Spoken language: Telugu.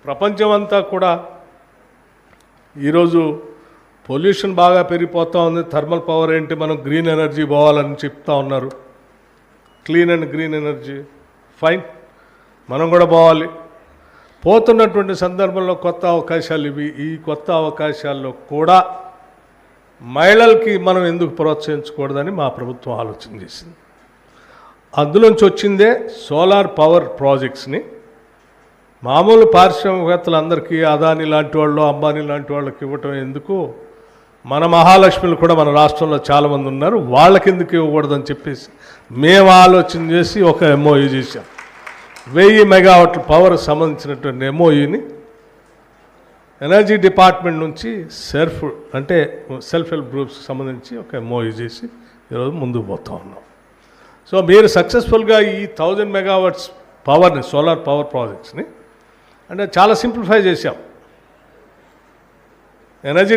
ప్రపంచమంతా కూడా ఈరోజు పొల్యూషన్ బాగా పెరిగిపోతూ ఉంది. థర్మల్ పవర్ ఏంటి, మనం గ్రీన్ ఎనర్జీ పోవాలని చెప్తా ఉన్నారు. Clean and green energy fine, మనం కూడా పోవాలి. పోతున్నటువంటి సందర్భంలో కొత్త అవకాశాలు ఇవి. ఈ కొత్త అవకాశాల్లో కూడా మహిళలకి మనం ఎందుకు ప్రోత్సహించకూడదని మా ప్రభుత్వం ఆలోచన చేసింది. అందులోంచి వచ్చిందే సోలార్ పవర్ ప్రాజెక్ట్స్ని మామూలు పారిశ్రామికవేత్తలందరికీ అదాని లాంటి వాళ్ళు, అంబానీ లాంటి వాళ్ళకి ఇవ్వటం ఎందుకు, మన మహాలక్ష్మిలు కూడా మన రాష్ట్రంలో చాలామంది ఉన్నారు, వాళ్ళకి ఎందుకు ఇవ్వకూడదని చెప్పేసి మేము ఆలోచన చేసి ఒక ఎంఓయూ చేశాం. 1000 మెగావాట్ల పవర్ సంబంధించినటువంటి ఎంఓయూని ఎనర్జీ డిపార్ట్మెంట్ నుంచి సెల్ఫ్ హెల్ప్ గ్రూప్స్కి సంబంధించి ఒక ఎంఓయూ చేసి ఈరోజు ముందుకు పోతూ ఉన్నాం. సో మీరు సక్సెస్ఫుల్గా ఈ 1000 మెగావాట్స్ పవర్ని, సోలార్ పవర్ ప్రాజెక్ట్స్ని అంటే చాలా సింప్లిఫై చేశాం. ఎనర్జీ